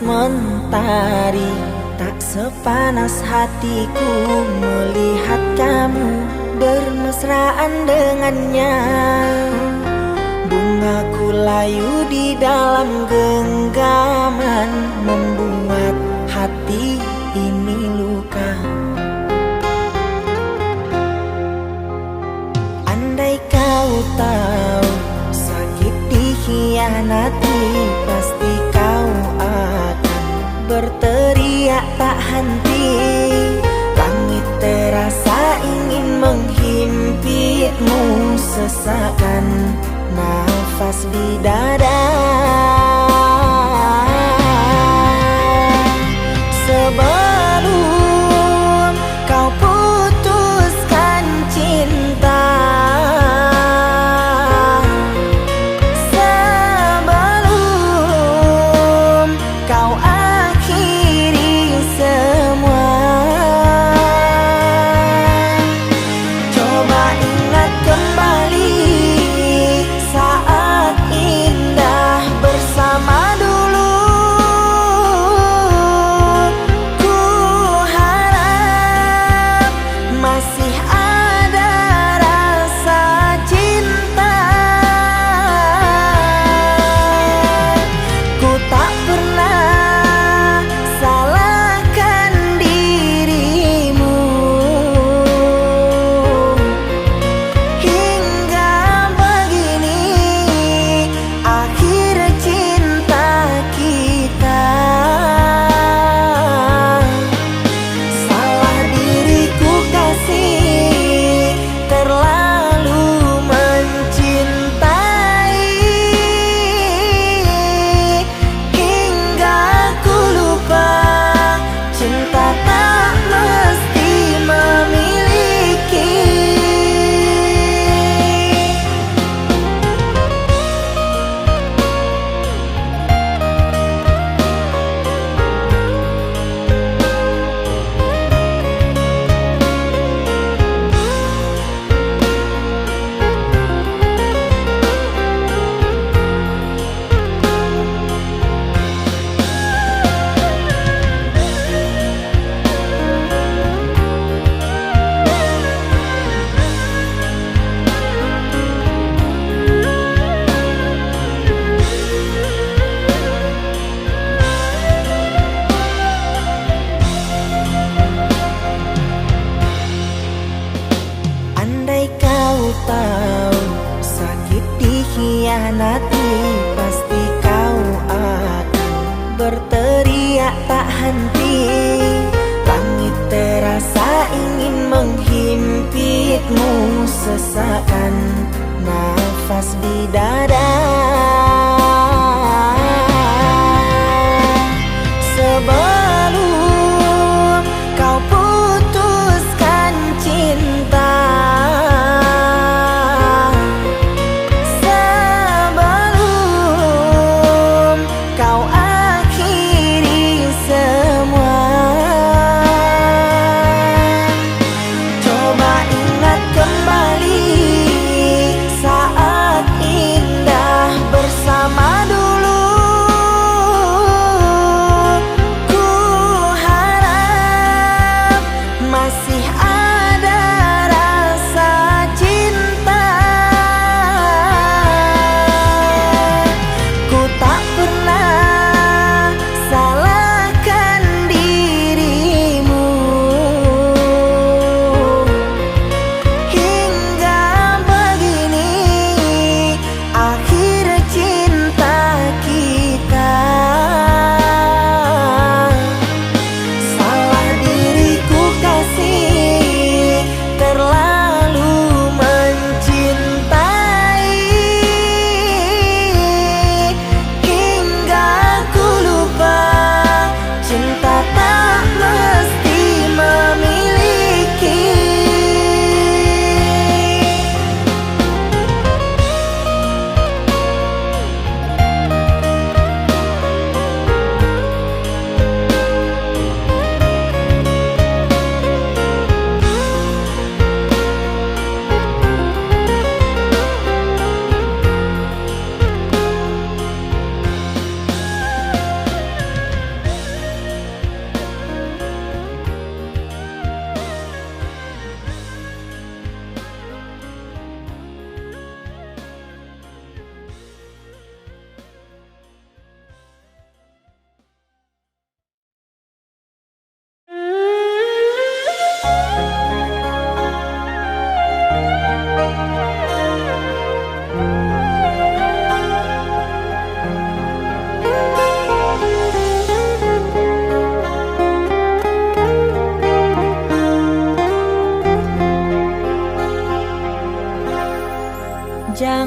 mentari, tak sepanas hatiku melihat kamu bermesraan dengannya. Bungaku layu di dalam genggaman, membuat hati ini luka. Andai kau tahu sakit dikhianati, pasti kau akan berteriak tak henti. Langit terasa ingin menghimpitmu, sesakan nafas di dada. Sebelum kau putuskan cinta, sebelum kau akhiri semua, coba ingat kembali saat indah bersama dulu. Ku harap masih ada rasa cinta. Ku tak pernah salahkan dirimu, hingga begini akhir cinta kita. Salah diriku kasih, terlalu mencintai, hingga ku lupa cinta tak mesti memiliki. Andai kau tahu sakit dikhianati, pasti kau akan berteriak tak henti. Langit terasa ingin menghimpitmu, sesakan nafas di dada. Sebelum kau putuskan cinta, sebelum kau akhiri semua, coba ingat kembali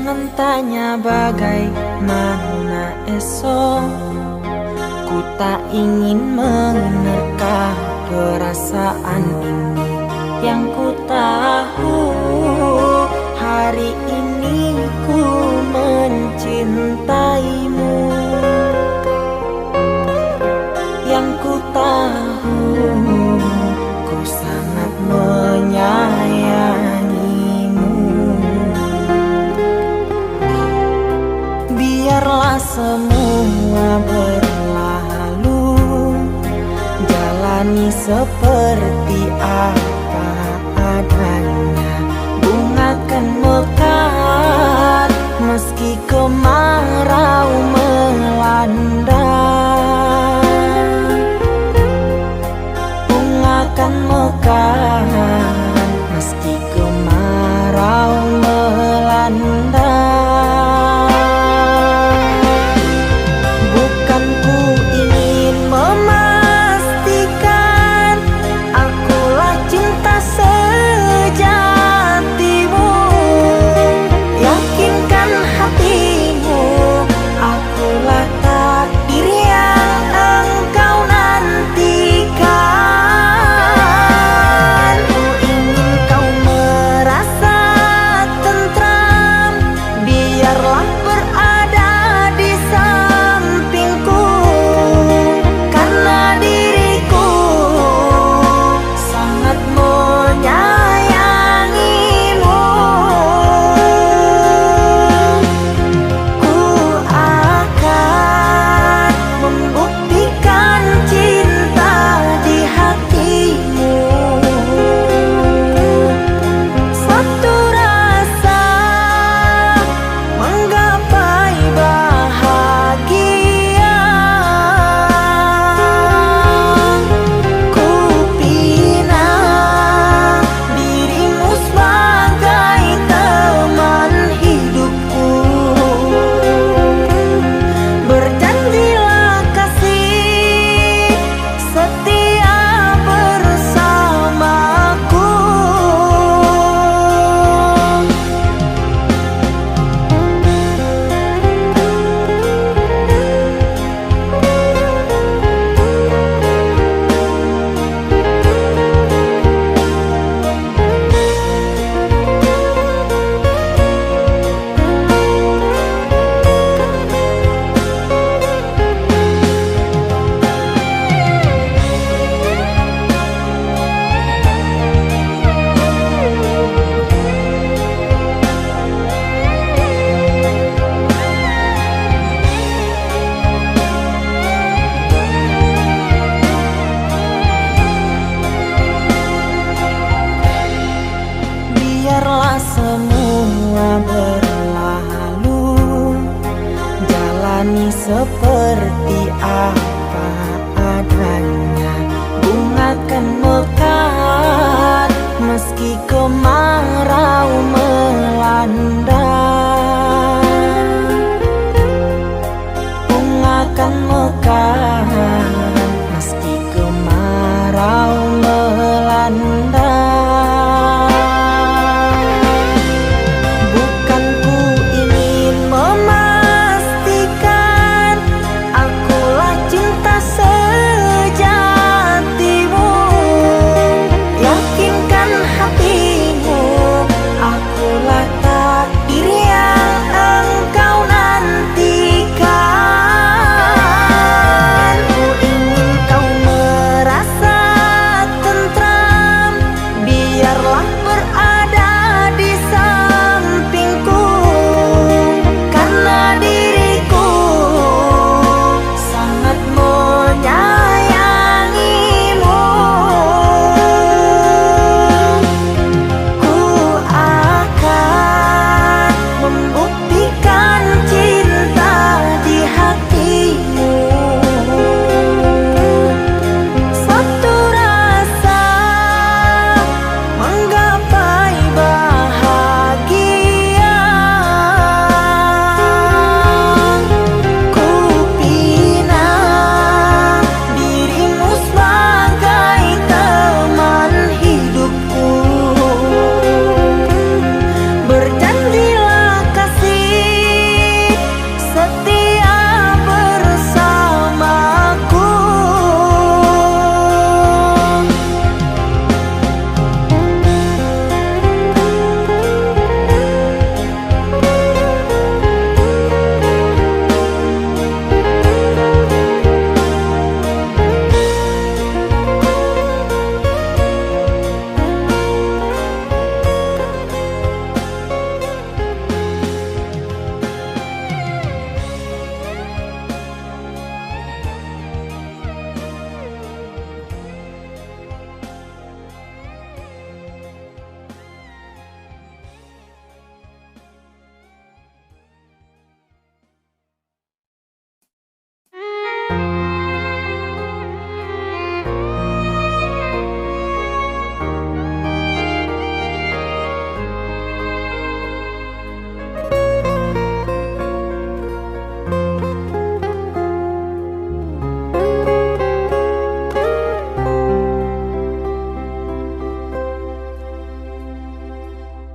Jangan tanya bagaimana esok, ku tak ingin menerka perasaan ini. Yang ku tahu hari ini ku mencintaimu. Yang ku tahu ku sangat menyayangimu. Biarlah semua berlalu, jalani seperti apa adanya. Bunga kan mekar meski kemarau melanda. Bunga kan mekar meski kemarau melanda. Bukan ku ingin memastikan akulah cinta sejatimu. Yakinkan hatimu, akulah takdir yang engkau nantikan. Ku ingin kau merasa tentram, biarlah berada di sampingku. Karena diriku sangat menyayangimu. Ku akan membuktikan cinta di hatimu. Satu rasa menggapai bahagia. Ku pinang dirimu sebagai teman hidupku. Berjanjilah kasih setia bersamaku. Biarlah semua berlalu, jalani seperti apa adanya. Bunga kan mekar meski kemarau melanda. Bunga kan mekar meski kemarau melanda. Bukan ku ingin memastikan akulah cinta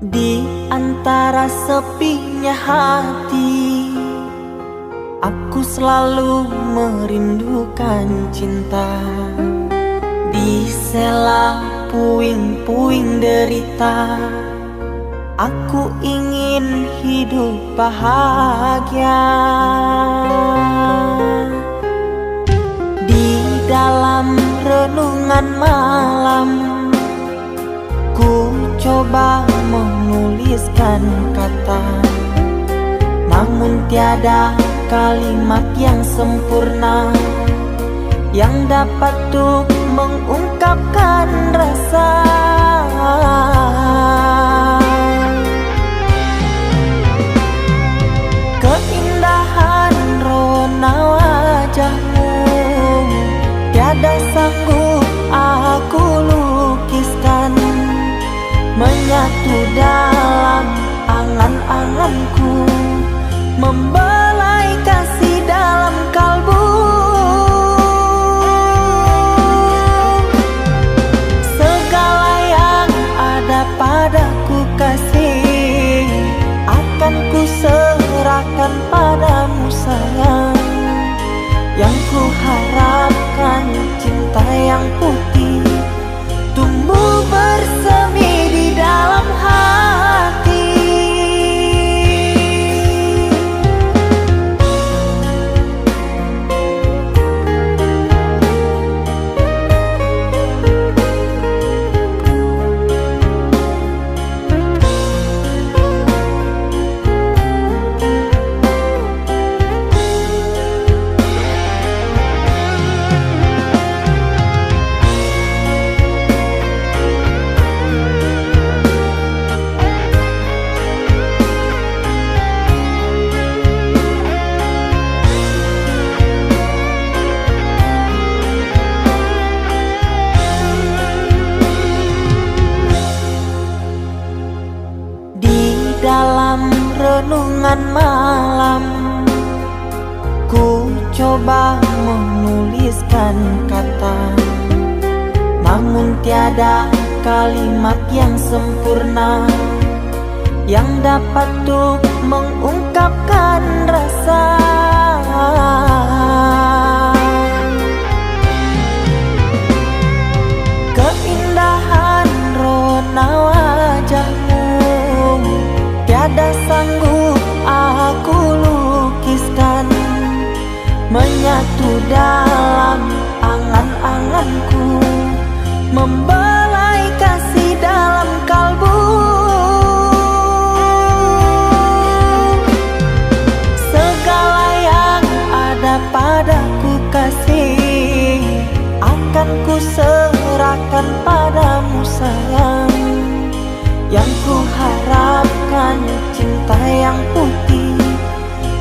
Di antara sepinya hati, aku selalu merindukan cinta. Di sela puing-puing derita, aku ingin hidup bahagia. Di dalam renungan malam, ku coba menuliskan kata, namun tiada kalimat yang sempurna yang dapat untuk mengungkapkan rasa. Keindahan rona wajahmu tiada sanggup aku lukiskan, menyatu dalam angan-anganku, membelai kasih dalam kalbu. Segala yang ada padaku kasih, akan ku serahkan padamu sayang. Yang ku harapkan cinta yang putih tumbuh bersemi di dalam hati. Dalam renungan malam, ku coba menuliskan kata, namun tiada kalimat yang sempurna yang dapat untuk mengungkapkan rasa. Keindahan rona wajahmu tiada sanggup aku lukiskan, menyatu dalam angan-anganku, membelai kasih dalam kalbu. Segala yang ada padaku kasih, akan ku serahkan padamu sayang. Yang ku harapkan cinta yang putih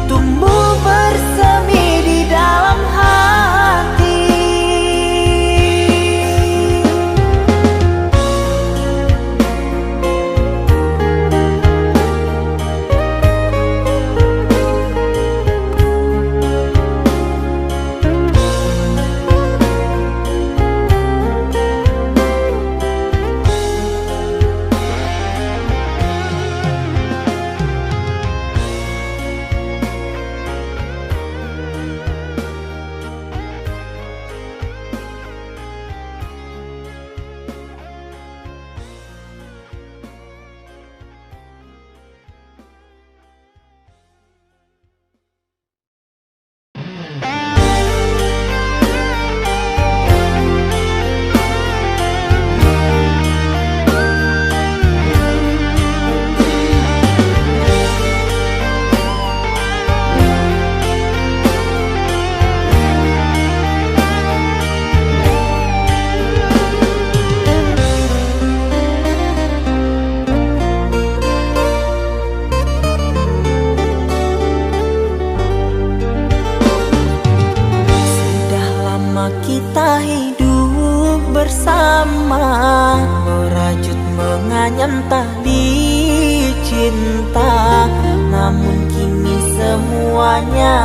tumbuh bersemi di dalam hati. Kita hidup bersama, merajut menganyam tali cinta, namun kini semuanya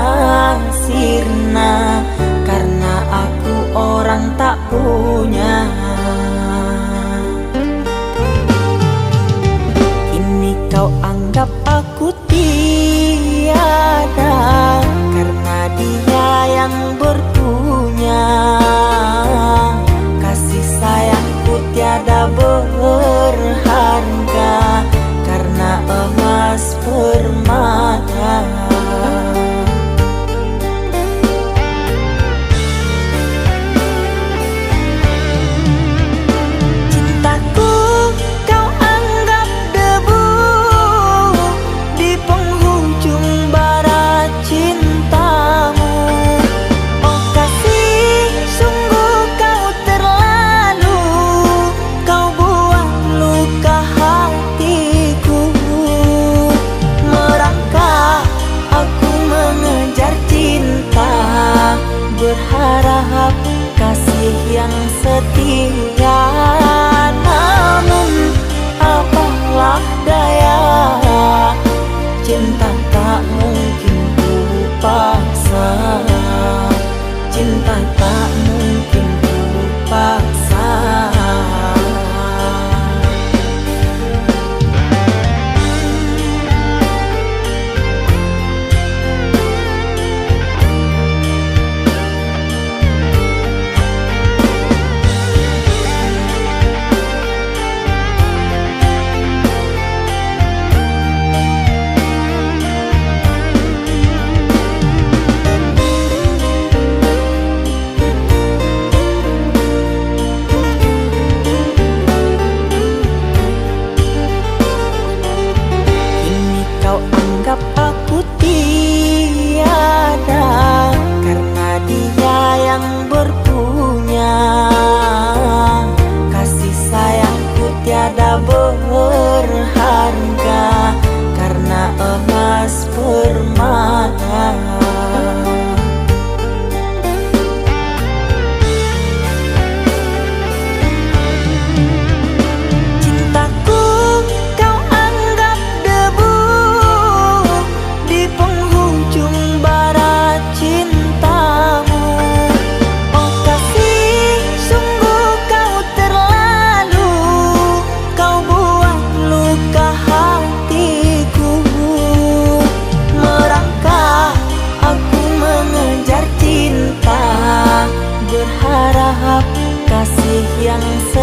sirna karena aku orang tak punya.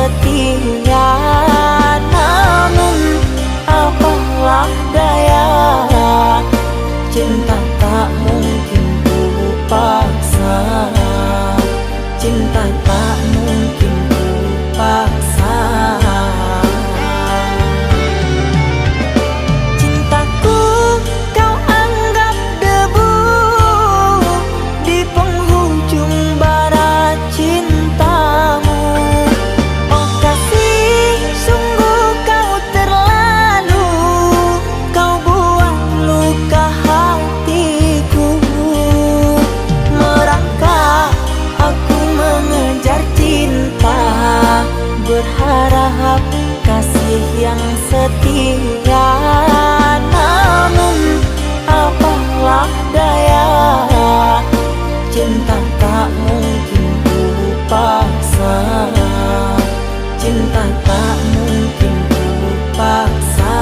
setia. Namun apalah daya, cinta tak mungkin ku paksa. Cinta tak mungkin ku paksa. Cintaku kau anggap debu di penghujung bara cintamu. Oh kasih, sungguh kau terlalu, kau buat luka hatiku. Merangkak aku mengejar cinta, berharap kasih yang setia. Namun apalah daya, cinta tak mungkin ku paksa. Cinta tak mungkin ku paksa.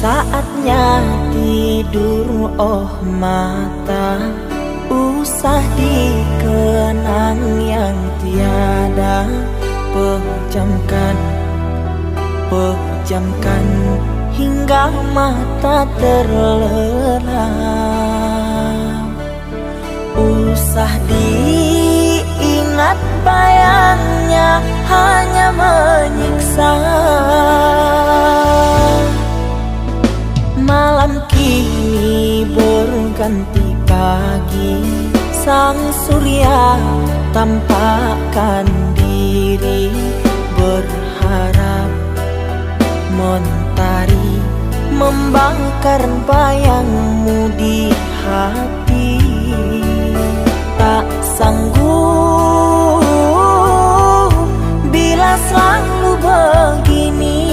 Saatnya tidur, oh mata, usah dikenang yang tiada. Pejamkan, pejamkan hingga mata terlelap. Usah diingat bayangnya, hanya menyiksa. Malam kini berganti pagi, sang surya tampakkan diri. Berharap mentari membakar bayangmu di hati. Tak sanggup bila selalu begini.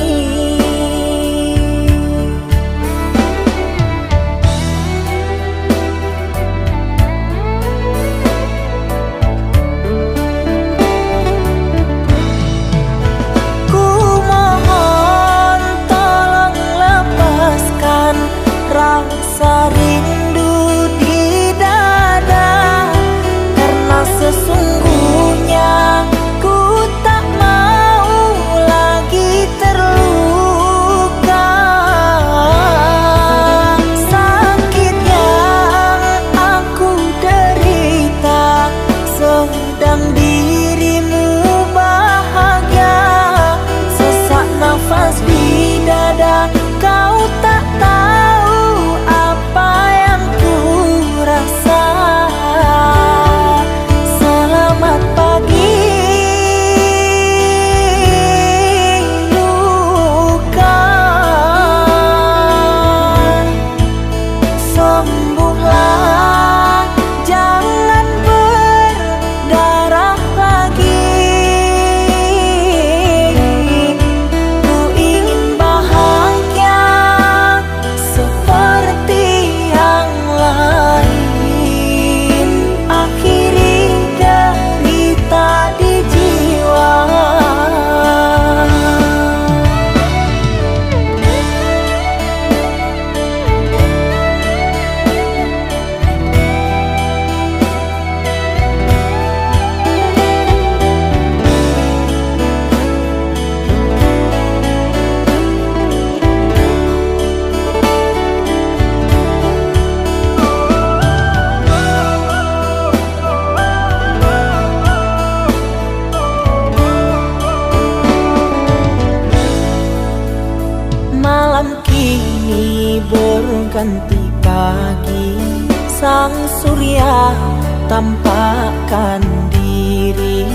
Rasa rindu di dada, karena sesungguhnya ku tak mau lagi terluka. Sakit yang aku derita, sedang dirimu bahagia. Sesak nafas di dada, kau tak tahu apa nanti pagi sang surya tampakkan diri,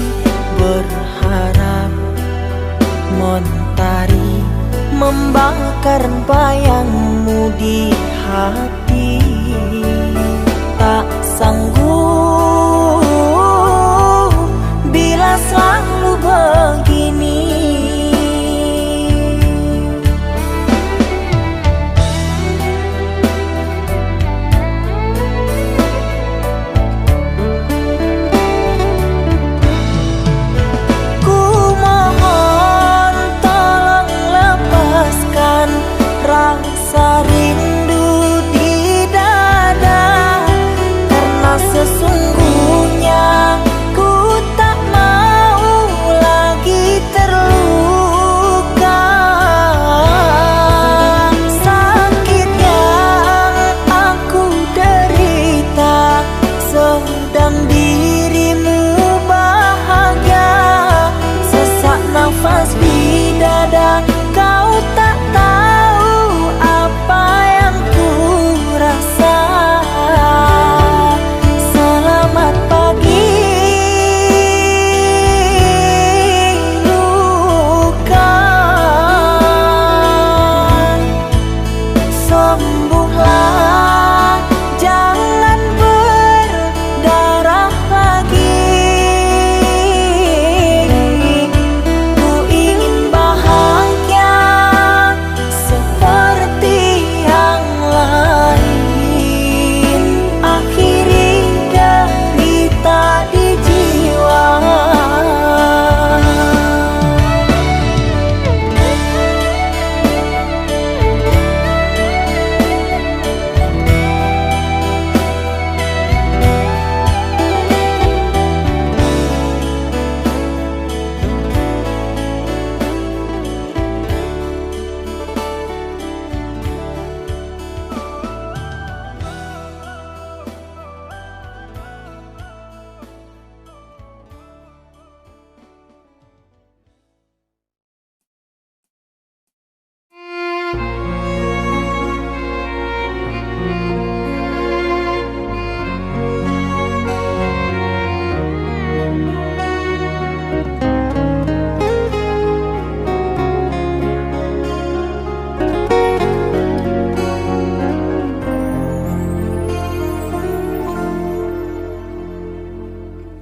berharap mentari membakar bayangmu di hati. Tak sanggup bila selalu begini. Ku mohon tolong lepaskan rasa rindu di dada, karena sesungguhnya ku tak mau lagi terluka. Sakit yang aku derita sedang dirimu bahagia. Sesak nafas di dada, kau tak tahu apa yang ku rasa. Selamat pagi luka, sembuhlah, jangan berdarah lagi. Ku ingin bahagia seperti yang lain, akhiri derita di jiwa.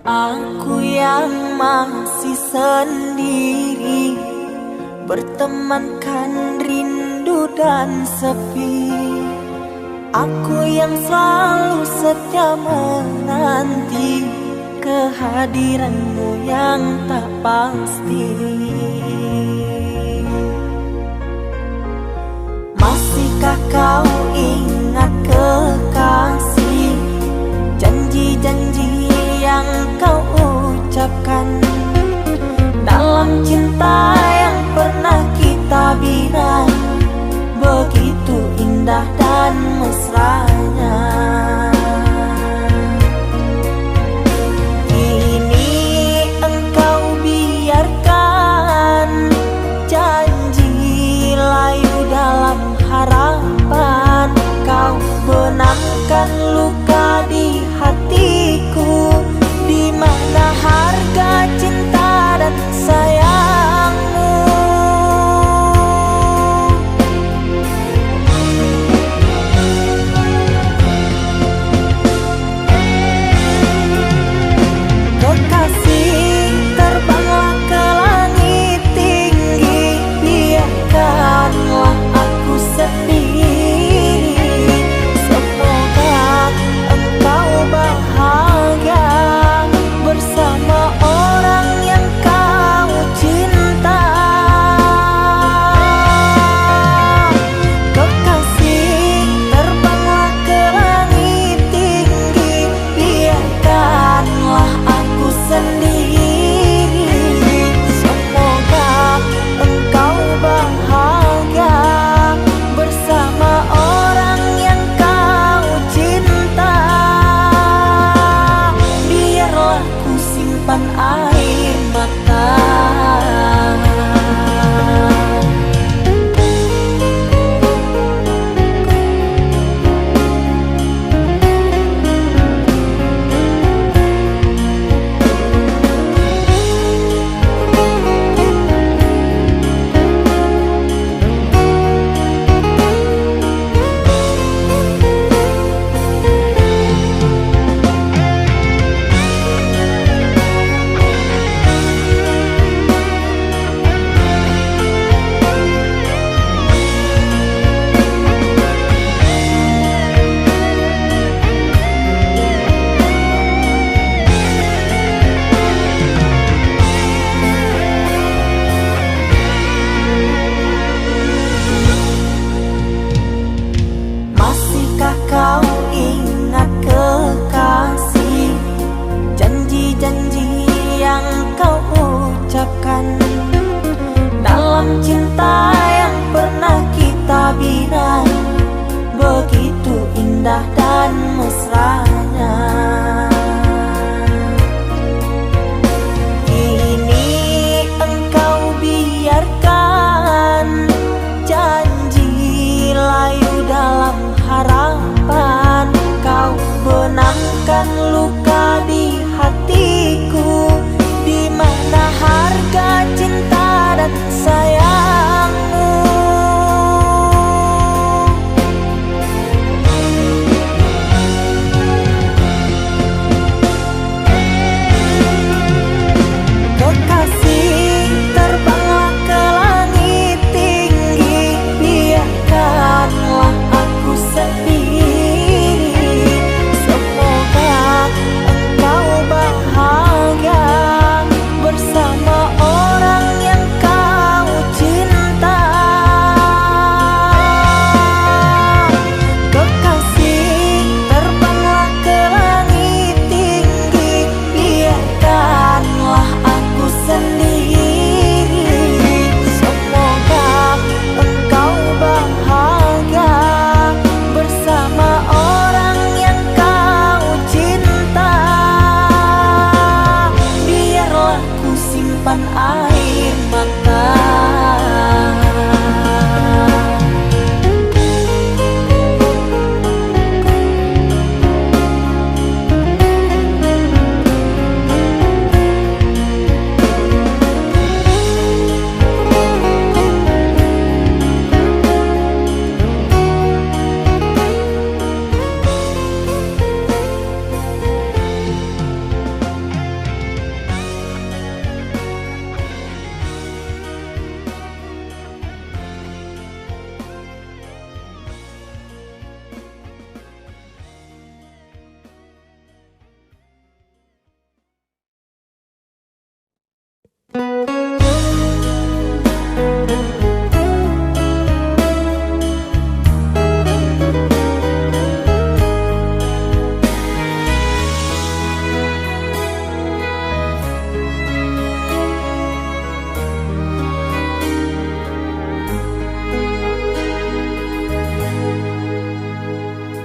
Aku yang masih sendiri, bertemankan rindu dan sepi. Aku yang selalu setia menanti kehadiranmu yang tak pasti. Masihkah kau ingat kekasih, janji-janji yang kau ucapkan dalam cinta yang pernah kita bina, begitu indah dan mesranya. Kini engkau biarkan janji layu dalam harapan. cinta yang pernah kita bina, begitu indah dan mesranya. Kini engkau biarkan janji layu dalam harapan, kau benamkan luka di hatiku, di mana harga cinta dan sayangmu. Kekasih, terbanglah ke langit tinggi, biarkanlah aku sendiri. Semoga engkau bahagia bersama orang yang kau cinta. Kekasih, terbanglah ke langit tinggi, biarkanlah aku sendiri. Semoga engkau bahagia bersama orang yang kau cinta. Biarlah ku simpan air mata.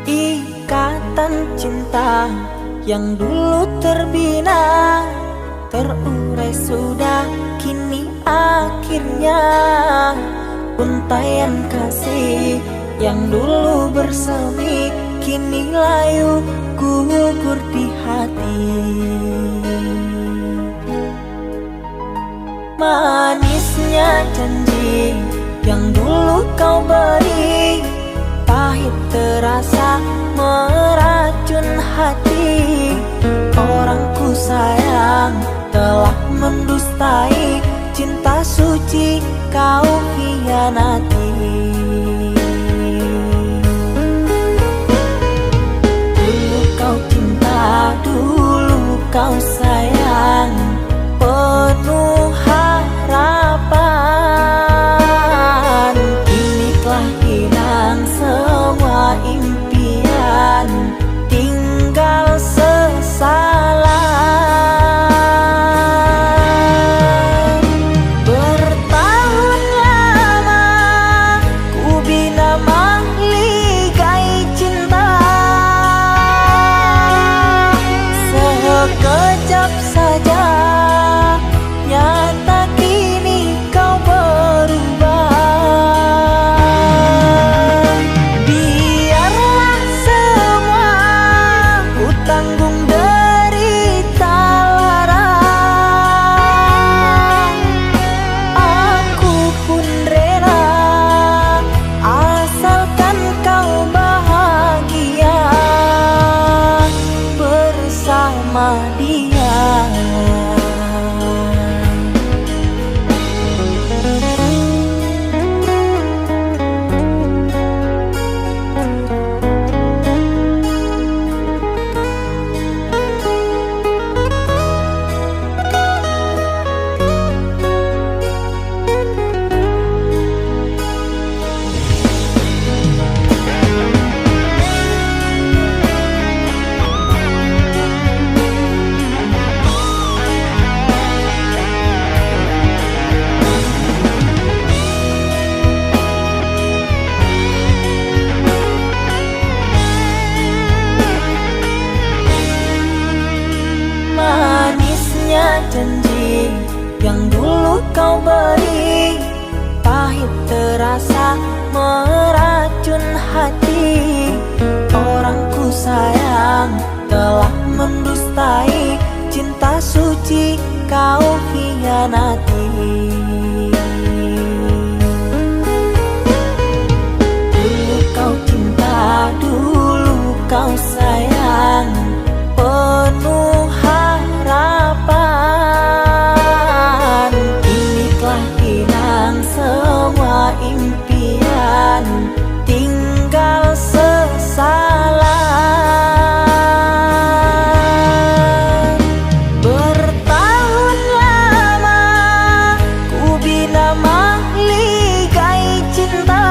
Ikatan cinta yang dulu terbina, terurai sudah kini akhirnya. Untaian kasih yang dulu bersemi, kini layu gugur di hati. Manisnya janji yang dulu kau beri, pahit terasa meracun hati. Orang ku sayang telah mendustai, cinta suci kau hianati. Dulu kau cinta, dulu kau sayang, penuh harapan. Kini telah hilang semua impian, tinggal sesalan. Bertahun lama janji yang dulu kau beri, pahit terasa meracun hati. Orang ku sayang telah mendustai cinta suci kau hianati. Dulu kau cinta, dulu kau sayang, penuh harapan. Kini telah hilang semua impian, tinggal sesalan. Bertahun lama ku bina mahligai cinta,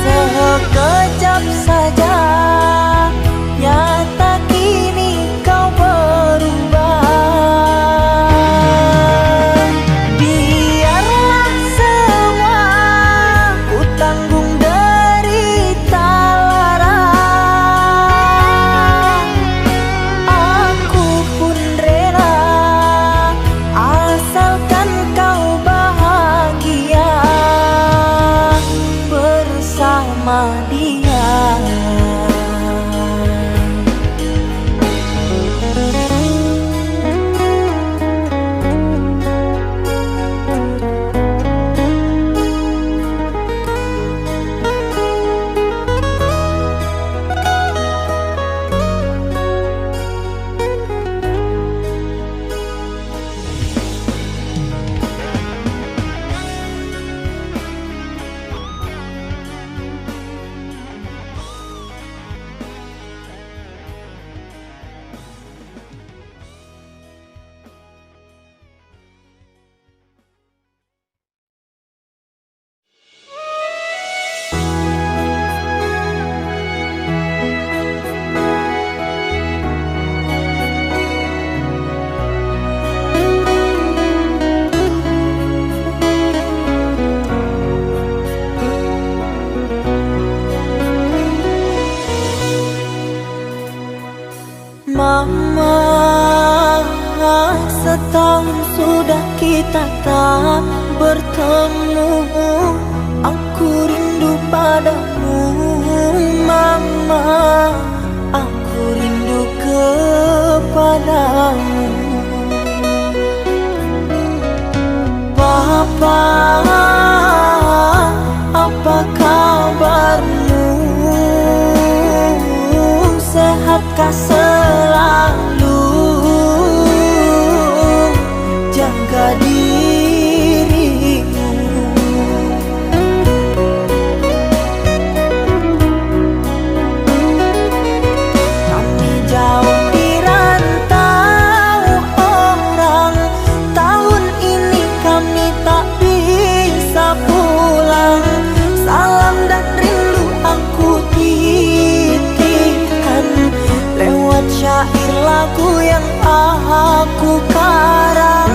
sekejap saja nyata kini kau berubah. Biarlah semua ku tanggung derita lara, aku pun rela asalkan kau bahagia bersama dia. Mama, setahun sudah kita tak bertemu. Aku rindu padamu Mama, aku rindu kepadamu. Papa, apa kabarmu? Sehatkah selalu? Jaga dirimu. Kami jauh di rantau orang, tahun ini kami tak bisa pulang. Salam dan rindu aku titipkan lewat syair lagu yang aku karang.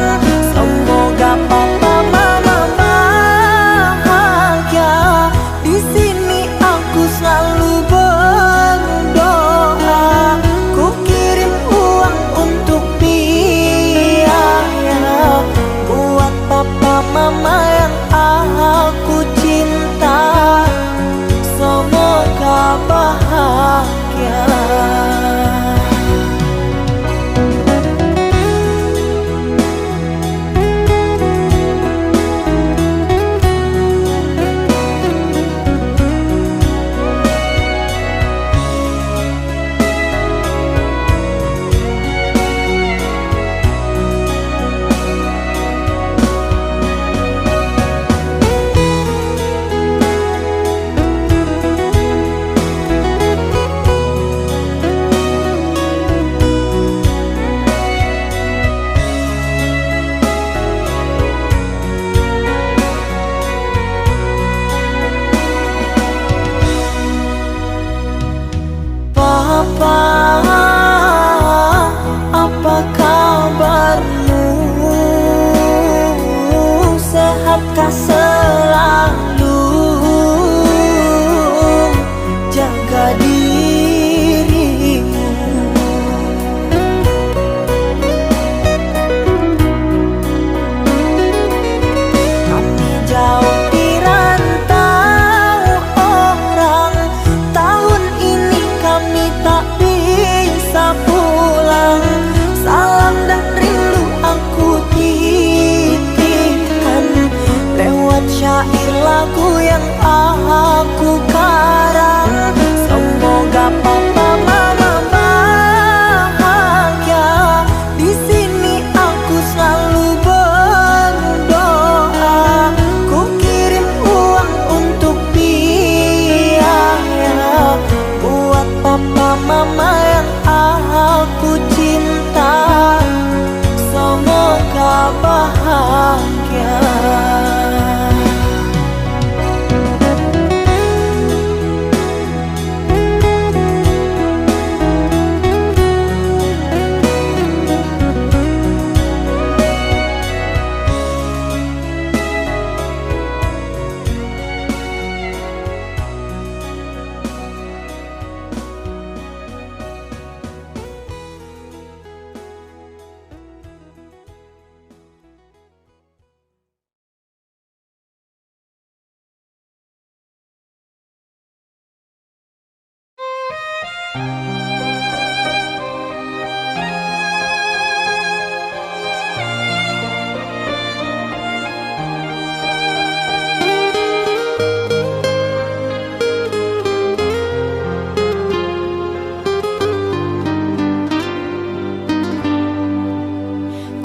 Semoga papa mama bahagia. Di sini aku selalu berdoa. Ku kirim uang untuk biaya buat papa mama yang aku cinta. Semoga bahagia.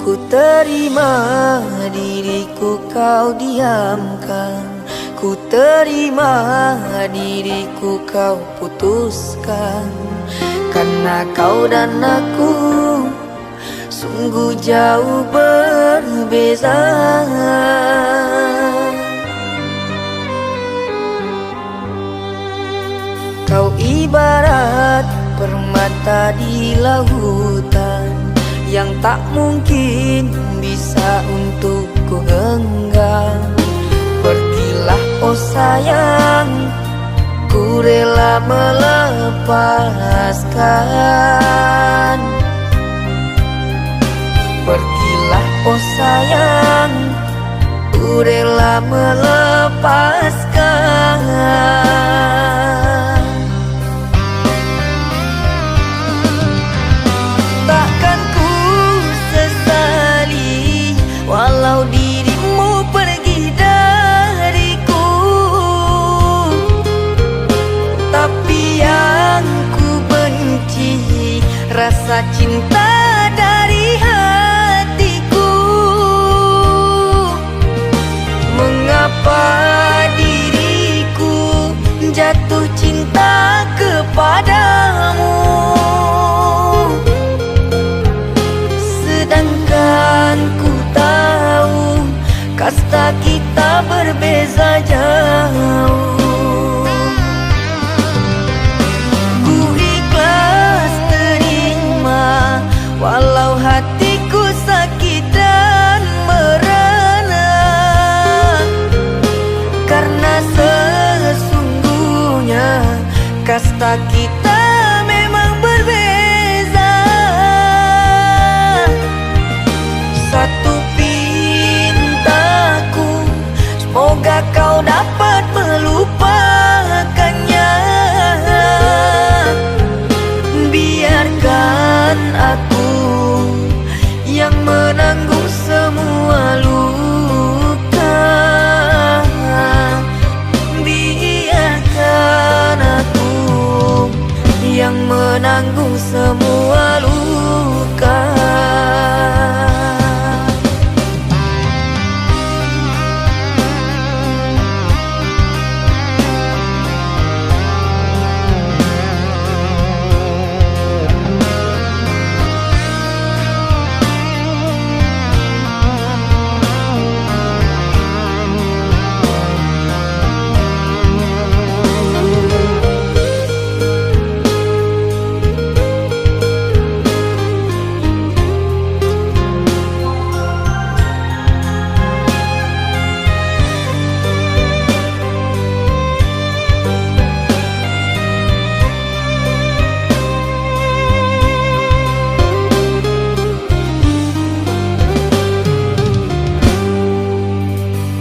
Ku terima diriku kau diamkan, ku terima diriku kau putuskan. Karena kau dan aku sungguh jauh berbeza. Kau ibarat permata di lautan yang tak mungkin bisa untuk ku genggam. Pergilah oh sayang, ku rela melepaskan. Pergilah oh sayang, ku rela melepaskan. Takkan ku sesali walau dirimu pergi dariku, tapi yang ku benci rasa cinta dari hatiku. Mengapa diriku jatuh cinta kepadamu, sedangkan ku tahu kasta kita berbeza jauh. Ku ikhlas terima walau hatiku sakit dan merana, karena sesungguhnya kasta kita memang berbeza. Satu pintaku, semoga kau dapat melupakannya. Biarkan aku yang menanggung semua luka. Biarkan aku yang menanggung semua luka.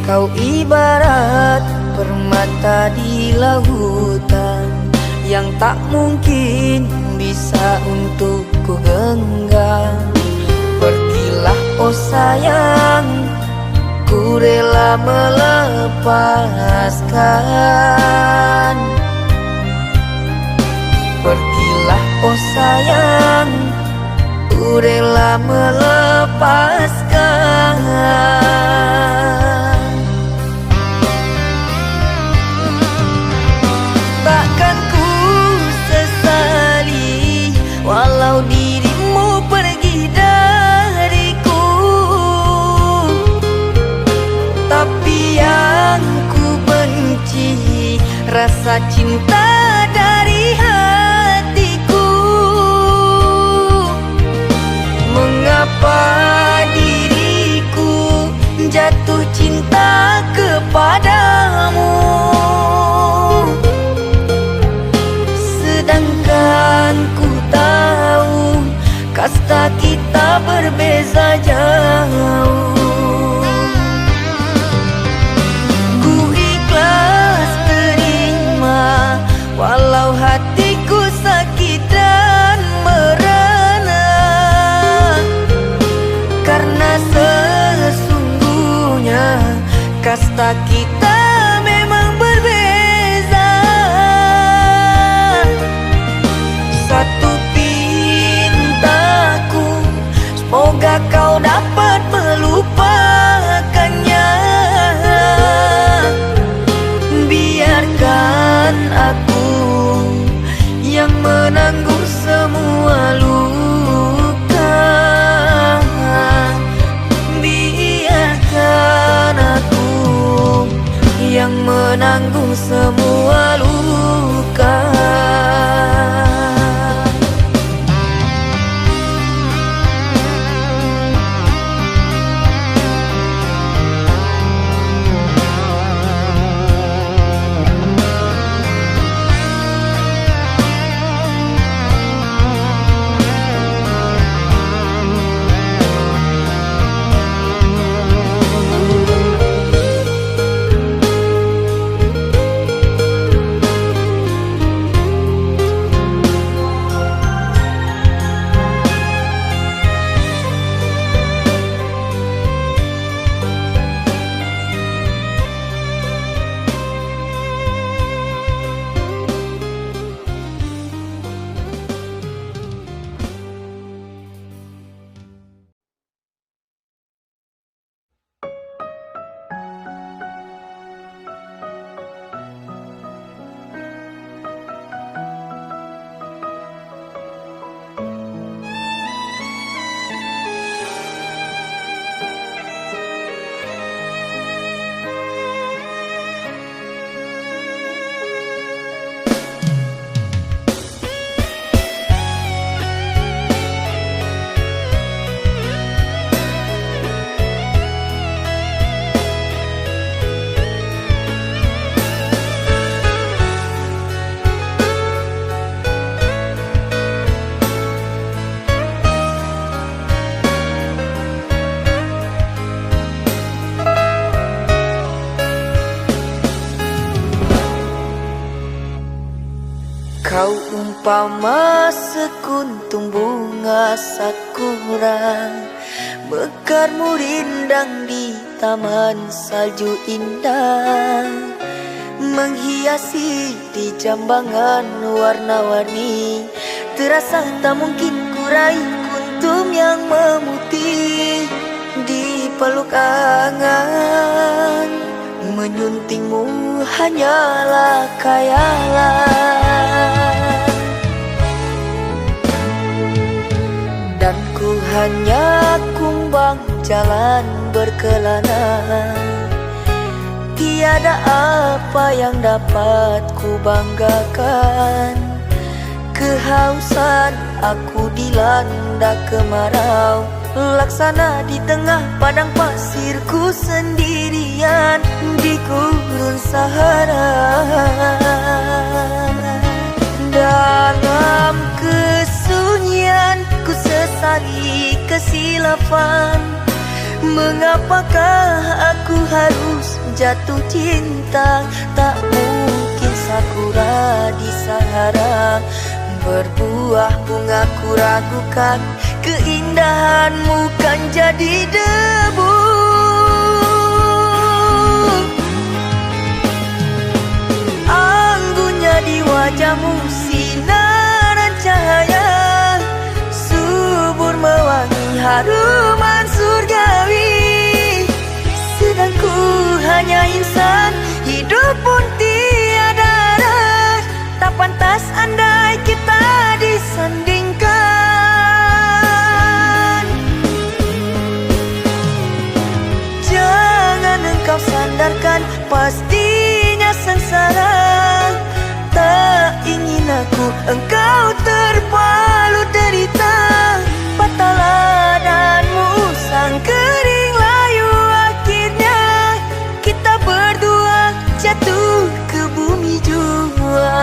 Kau ibarat permata di lautan yang tak mungkin bisa untuk ku genggam. Pergilah oh sayang, ku rela melepaskan. Pergilah oh sayang, ku rela melepaskan. Takkan ku sesali walau dirimu pergi dariku, tapi yang ku benci rasa cinta dari hatiku. Mengapa diriku jatuh cinta kepadamu, sedangkan ku tahu kasta kita berbeza jauh. Ku ikhlas terima walau hatiku sakit Kau umpama sekuntum bunga sakura, mekarmu rindang di taman salju indah, menghiasi di jambangan warna-warni. Terasa tak mungkin kurai kuntum yang memutih di peluk angan. Menyuntingmu hanyalah khayalan, dan ku hanya kumbang jalan berkelana. Tiada apa yang dapat ku banggakan. Kehausan aku dilanda kemarau, laksana di tengah padang pasirku sendirian di gurun Sahara. Dalam kesunyian ku sesali kesilapan. Mengapakah aku harus jatuh cinta? Tak mungkin sakura di Sahara berbuah bunga. Ku ragukan keindahanmu kan jadi debu. Anggunnya di wajahmu sinaran cahaya, subur mewangi haruman surgawi. Sedang ku hanya insan, hidup pun tiada arah. Tak pantas andai kita disandingkan. Jangan engkau sandarkan, pastinya sengsara. Tak ingin aku engkau terpalu derita. Patahlah danmu sang kering layu, akhirnya kita berdua jatuh ke bumi jua.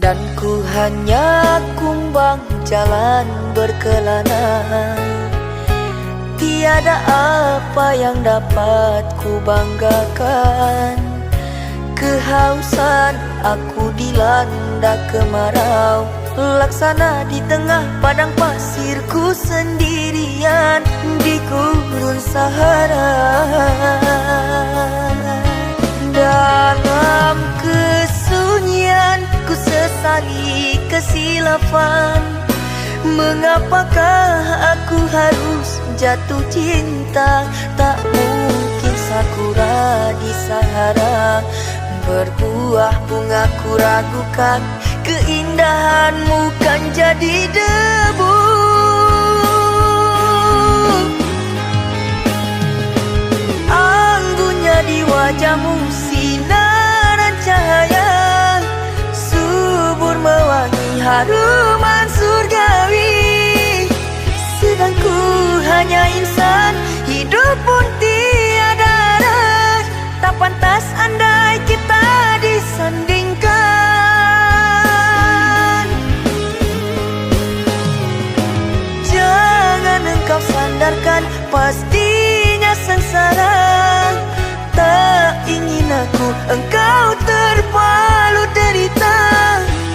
Dan ku hanya kumbang jalan berkelana. Tiada apa yang dapat ku banggakan. Kehausan aku dilanda kemarau, laksana di tengah padang pasirku sendirian di gurun Sahara. Dalam kesunyian ku sesali kesilapan. Mengapakah aku harus jatuh cinta? Tak mungkin sakura di Sahara berbuah bunga. Ku ragukan keindahanmu kan jadi debu. Anggunnya di wajahmu sinaran cahaya, subur mewangi haruman surgawi. Sedang ku hanya insan, hidup pun tiada arah. Tak pantas andai kita disandingkan. Jangan engkau sandarkan, pastinya sengsara. Tak ingin aku engkau terpalu derita.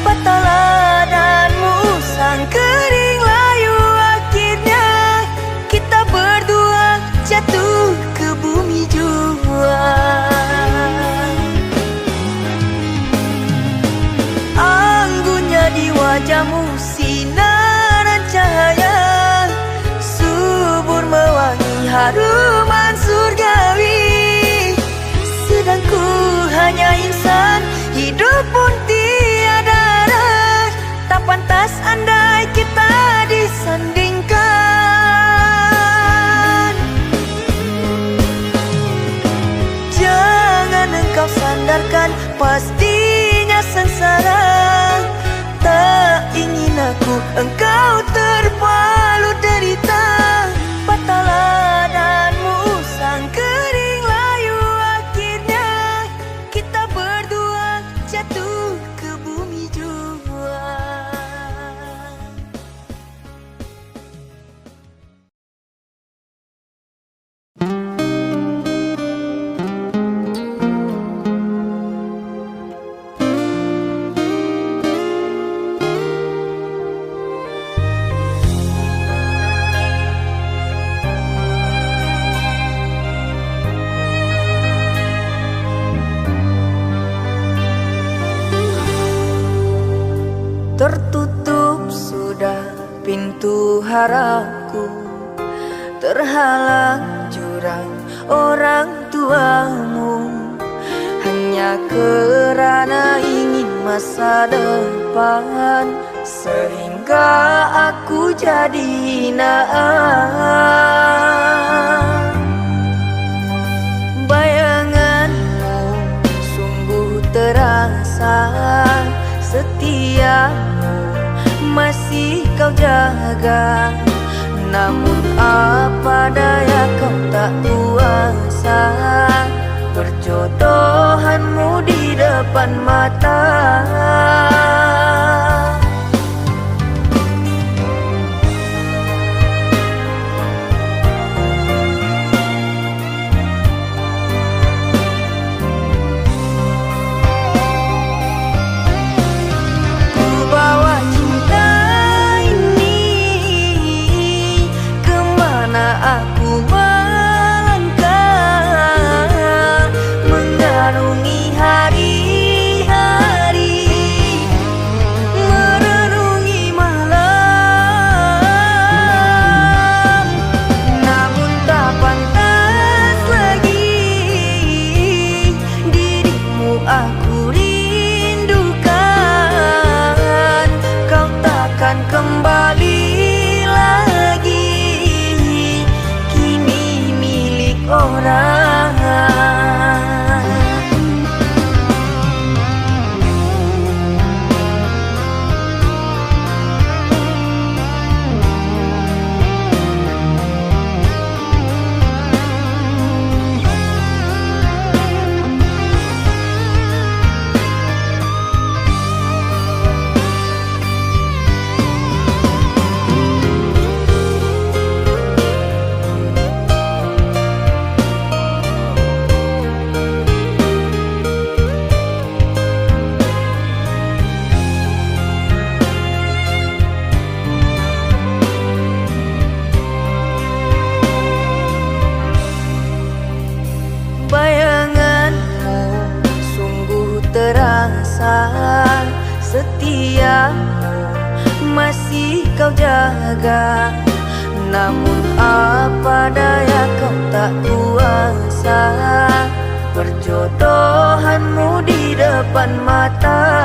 Patahlah danmu sang kering layu, akhirnya kita berdua jatuh ke bumi jua. Anggunnya di wajahmu sinaran cahaya, subur mewangi haruman surgawi. Sedang ku hanya insan, hidup pun tiada arah. Tak pantas andai kita disandingkan. Jangan engkau sandarkan, pastinya dunia sengsara. Tak ingin aku engkau terpalu derita. Patahlah danmu sang kering layu, akhirnya kita berdua jatuh ke bumi jua. Tertutup sudah pintu harapku, terhalang jurang orang tuamu. Hanya kerana ingin masa depan, sehingga aku jadi hinaan. Bayanganmu sungguh terasa, setiamu masih kau jaga. Namun apa daya kau tak kuasa, perjodohanmu di depan mata. Aku melangkah mengarungi hari-hari, merenungi malam. Namun tak pantas lagi dirimu aku rindukan. Kau takkan kembali lagi orang. Bayanganmu sungguh terasa, setiamu masih kau jaga. Namun apa daya kau tak kuasa, perjodohanmu di depan mata.